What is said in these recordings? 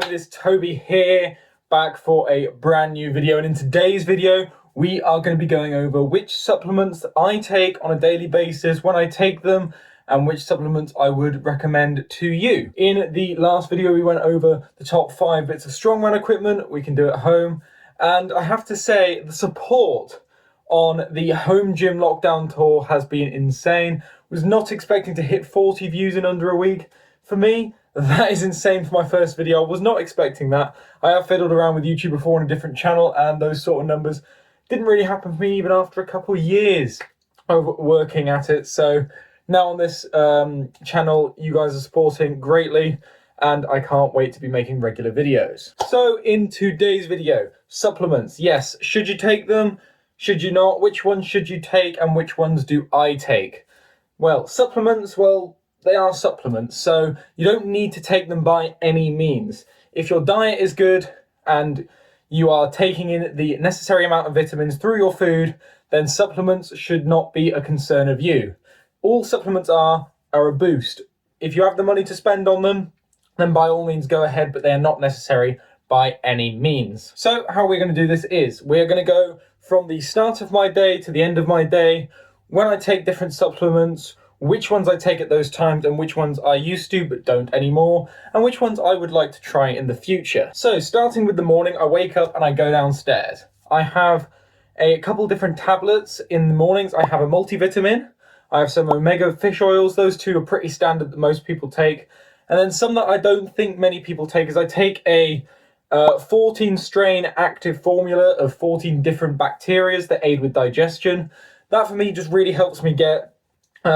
it is Toby here, back for a brand new video, and in today's video we are going to be going over which supplements I take on a daily basis, when I take them, and which supplements I would recommend to you. In the last video we went over the top 5 bits of Strongman equipment we can do at home, and I have to say the support on the home gym lockdown tour has been insane. Was not expecting to hit 40 views in under a week. For me, that is insane for my first video. I was not expecting that. I have fiddled around with YouTube before on a different channel, and those sort of numbers didn't really happen for me even after a couple of years of working at it. So now on this channel, you guys are supporting greatly, and I can't wait to be making regular videos. So in today's video, supplements. Yes, should you take them? Should you not? Which ones should you take, and which ones do I take? Well, supplements, well, they are supplements, so you don't need to take them by any means. If your diet is good and you are taking in the necessary amount of vitamins through your food, then supplements should not be a concern of you. All supplements are a boost. If you have the money to spend on them, then by all means go ahead, but they are not necessary by any means. So how we're going to do this is, we're going to go from the start of my day to the end of my day, when I take different supplements, which ones I take at those times and which ones I used to but don't anymore, and which ones I would like to try in the future. So starting with the morning, I wake up and I go downstairs. I have a couple different tablets in the mornings. I have a multivitamin, I have some omega fish oils. Those two are pretty standard that most people take. And then some that I don't think many people take is I take a 14 strain active formula of 14 different bacteria that aid with digestion. That for me just really helps me get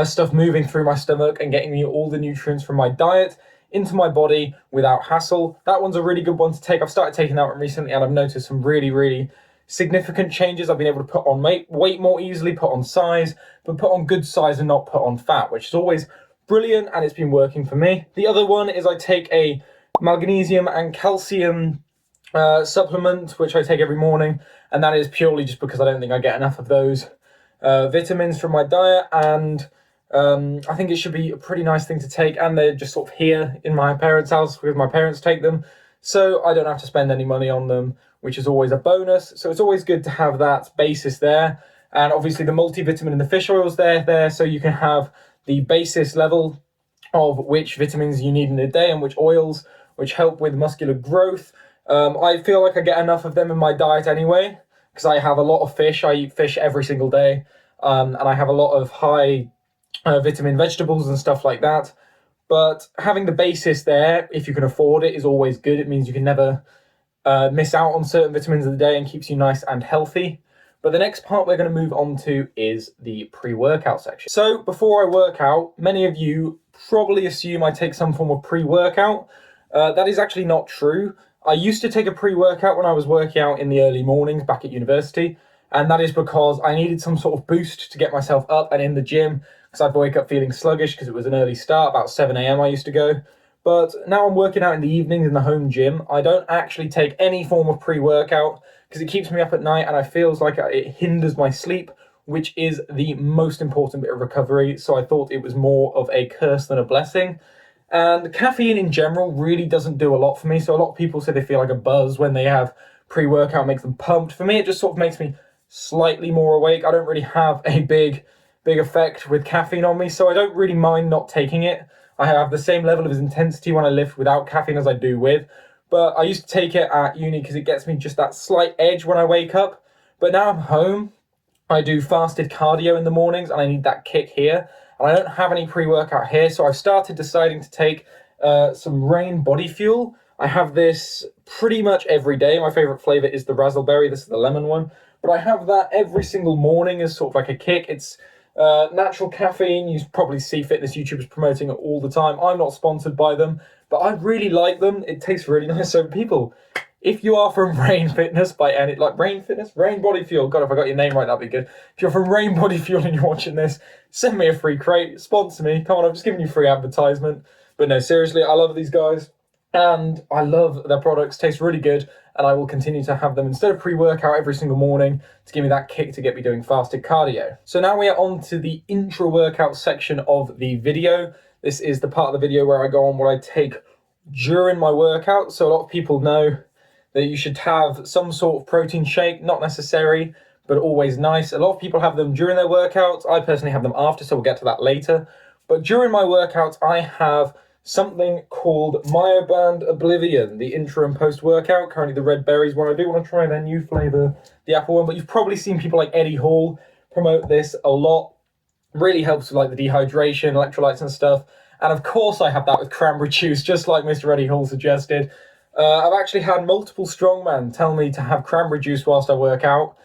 stuff moving through my stomach and getting me all the nutrients from my diet into my body without hassle. That one's a really good one to take. I've started taking that one recently, and I've noticed some really significant changes. I've been able to put on weight more easily, put on size, but put on good size and not put on fat, which is always brilliant, and it's been working for me. The other one is I take a magnesium and calcium supplement, which I take every morning, and that is purely just because I don't think I get enough of those vitamins from my diet, and I think it should be a pretty nice thing to take, and they're just sort of here in my parents' house because my parents take them, so I don't have to spend any money on them, which is always a bonus. So it's always good to have that basis there, and obviously the multivitamin and the fish oils there, so you can have the basis level of which vitamins you need in a day and which oils, which help with muscular growth. I feel like I get enough of them in my diet anyway, because I have a lot of fish. I eat fish every single day, and I have a lot of high vitamin vegetables and stuff like that. But having the basis there, if you can afford it, is always good. It means you can never miss out on certain vitamins of the day and keeps you nice and healthy. But the next part we're going to move on to is the pre-workout section. So before I work out, many of you probably assume I take some form of pre-workout. That is actually not true. I used to take a pre-workout when I was working out in the early mornings back at university, and that is because I needed some sort of boost to get myself up and in the gym, because I'd wake up feeling sluggish because it was an early start, about 7 a.m. I used to go. But now I'm working out in the evenings in the home gym. I don't actually take any form of pre-workout because it keeps me up at night, and I feels like it hinders my sleep, which is the most important bit of recovery. So I thought it was more of a curse than a blessing. And caffeine in general really doesn't do a lot for me. So a lot of people say they feel like a buzz when they have pre-workout, makes them pumped. For me, it just sort of makes me slightly more awake. I don't really have a big effect with caffeine on me, so I don't really mind not taking it. I have the same level of intensity when I lift without caffeine as I do with. But I used to take it at uni because it gets me just that slight edge when I wake up. But now I'm home, I do fasted cardio in the mornings, and I need that kick here. And I don't have any pre-workout here, so I've started deciding to take some Rain body fuel. I have this pretty much every day. My favorite flavor is the raspberry. This is the lemon one. But I have that every single morning as sort of like a kick. It's natural caffeine. You probably see fitness YouTubers promoting it all the time. I'm not sponsored by them, but I really like them. It tastes really nice. So people, if you are from Rain Fitness by any, like Rain Fitness, Rain Body Fuel, God, if I got your name right, that'd be good. If you're from Rain Body Fuel and you're watching this, send me a free crate, sponsor me. Come on, I'm just giving you free advertisement. But no, seriously, I love these guys, and I love their products. Taste really good, and I will continue to have them instead of pre-workout every single morning to give me that kick to get me doing fasted cardio. So now we are on to the intra-workout section of the video. This is the part of the video where I go on what I take during my workout. So a lot of people know that you should have some sort of protein shake, not necessary, but always nice. A lot of people have them during their workouts. I personally have them after, so we'll get to that later. But during my workouts, I have something called Myoband Oblivion, the intra and post-workout, currently the red berries one. I do want to try their new flavor, the apple one, but you've probably seen people like Eddie Hall promote this a lot. Really helps with like the dehydration, electrolytes and stuff. And of course I have that with cranberry juice, just like Mr. Eddie Hall suggested. I've actually had multiple strongmen tell me to have cranberry juice whilst I work out.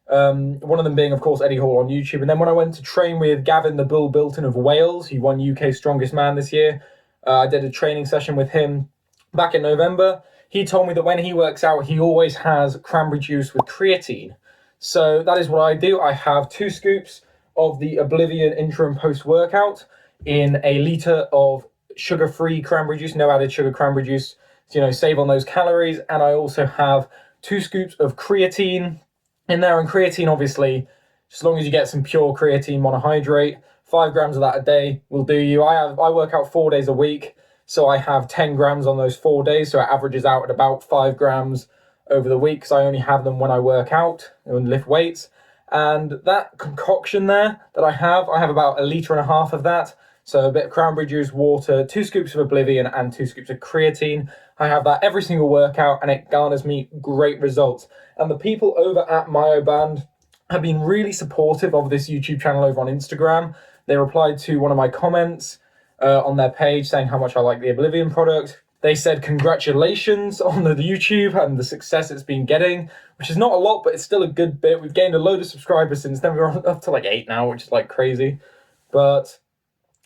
One of them being, of course, Eddie Hall on YouTube. And then when I went to train with Gavin the Bull Bilton of Wales, he won UK's Strongest Man this year. I did a training session with him back in November. He told me that when he works out, he always has cranberry juice with creatine. So that is what I do. I have 2 scoops of the Oblivion intra and post-workout in a litre of sugar-free cranberry juice, no added sugar cranberry juice, to, save on those calories. And I also have 2 scoops of creatine in there. And creatine, obviously, as long as you get some pure creatine monohydrate, 5 grams of that a day will do you. I work out 4 days a week, so I have 10 grams on those 4 days, so it averages out at about 5 grams over the week, because I only have them when I work out and lift weights. And that concoction there that I have about 1.5 litres of that. So a bit of cranberry juice, water, 2 scoops of Oblivion, and 2 scoops of creatine. I have that every single workout, and it garners me great results. And the people over at Myoband have been really supportive of this YouTube channel over on Instagram. They replied to one of my comments on their page saying how much I like the Oblivion product. They said congratulations on the YouTube and the success it's been getting, which is not a lot, but it's still a good bit. We've gained a load of subscribers since then. We're up to like 8 now, which is like crazy. But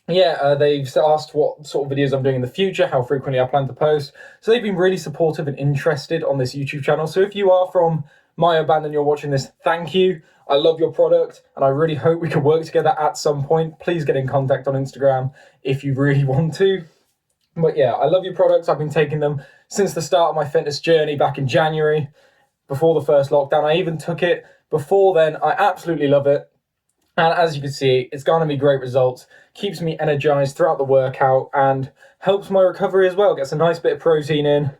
yeah, they've asked what sort of videos I'm doing in the future, how frequently I plan to post. So they've been really supportive and interested on this YouTube channel. So if you are from Myoband and you're watching this, thank you. I love your product, and I really hope we can work together at some point. Please get in contact on Instagram if you really want to. But yeah, I love your products. I've been taking them since the start of my fitness journey back in January, before the first lockdown. I even took it before then. I absolutely love it. And as you can see, it's garnered me great results, keeps me energized throughout the workout, and helps my recovery as well. Gets a nice bit of protein in,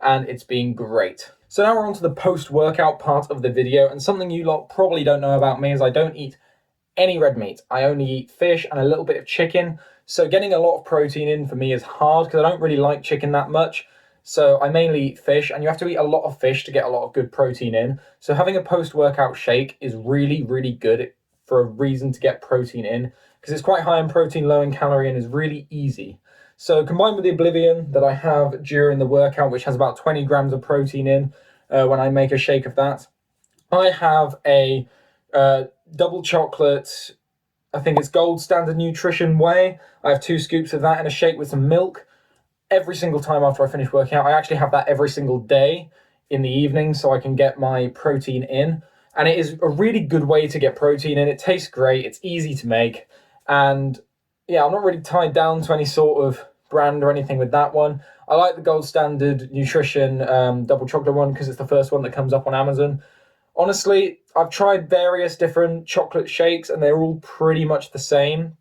and it's been great. So now we're on to the post-workout part of the video, and something you lot probably don't know about me is I don't eat any red meat. I only eat fish and a little bit of chicken. So getting a lot of protein in for me is hard, because I don't really like chicken that much. So I mainly eat fish, and you have to eat a lot of fish to get a lot of good protein in. So having a post-workout shake is really, really good for a reason to get protein in, because it's quite high in protein, low in calorie, and is really easy. So combined with the Oblivion that I have during the workout, which has about 20 grams of protein in when I make a shake of that, I have a double chocolate, I think it's Gold Standard Nutrition Whey. I have 2 scoops of that in a shake with some milk every single time after I finish working out. I actually have that every single day in the evening so I can get my protein in. And it is a really good way to get protein in. It tastes great. It's easy to make. And yeah, I'm not really tied down to any sort of brand or anything with that one. I like the Gold Standard Nutrition double chocolate one because it's the first one that comes up on Amazon. Honestly, I've tried various different chocolate shakes and they're all pretty much the same.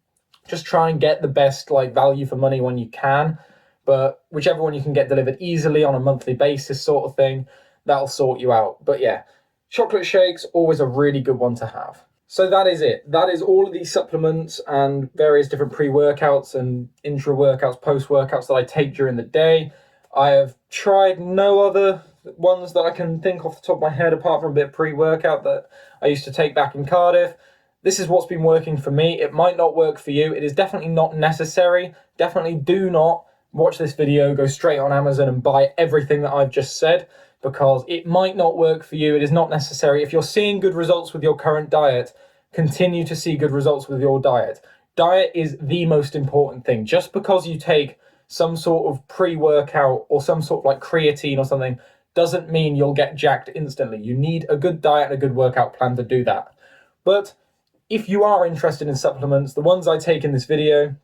Just try and get the best value for money when you can. But whichever one you can get delivered easily on a monthly basis sort of thing, that'll sort you out. But yeah, chocolate shakes, always a really good one to have. So that is it. That is all of these supplements and various different pre-workouts and intra-workouts, post-workouts that I take during the day. I have tried no other ones that I can think off the top of my head apart from a bit of pre-workout that I used to take back in Cardiff. This is what's been working for me. It might not work for you. It is definitely not necessary. Definitely do not watch this video, go straight on Amazon and buy everything that I've just said, because it might not work for you. It is not necessary. If you're seeing good results with your current diet, continue to see good results with your diet. Diet is the most important thing. Just because you take some sort of pre-workout or some sort of creatine or something doesn't mean you'll get jacked instantly. You need a good diet and a good workout plan to do that. But if you are interested in supplements, the ones I take in this video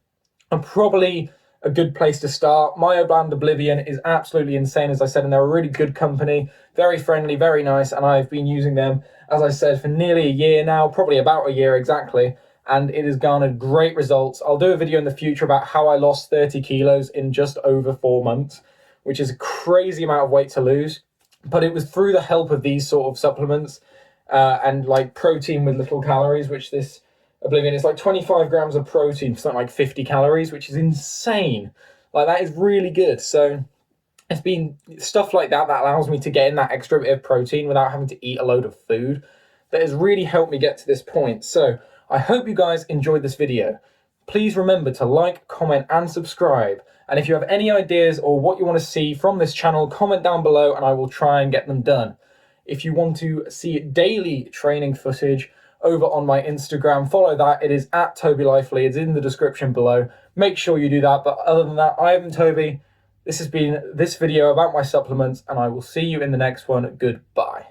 are probably a good place to start. Myoband Oblivion is absolutely insane, as I said, and they're a really good company, very friendly, very nice, and I've been using them, as I said, for nearly a year now, probably about a year exactly, and it has garnered great results. I'll do a video in the future about how I lost 30 kilos in just over 4 months, which is a crazy amount of weight to lose. But it was through the help of these sort of supplements and like protein with little calories, which this Oblivion is like 25 grams of protein for something like 50 calories, which is insane. Like that is really good. So it's been stuff like that that allows me to get in that extra bit of protein without having to eat a load of food that has really helped me get to this point. So I hope you guys enjoyed this video. Please remember to like, comment, and subscribe. And if you have any ideas or what you want to see from this channel, comment down below and I will try and get them done. If you want to see daily training footage over on my Instagram, follow that. It is at Toby Lively. It's in the description below. Make sure you do that. But other than that, I am Toby. This has been this video about my supplements, and I will see you in the next one. Goodbye.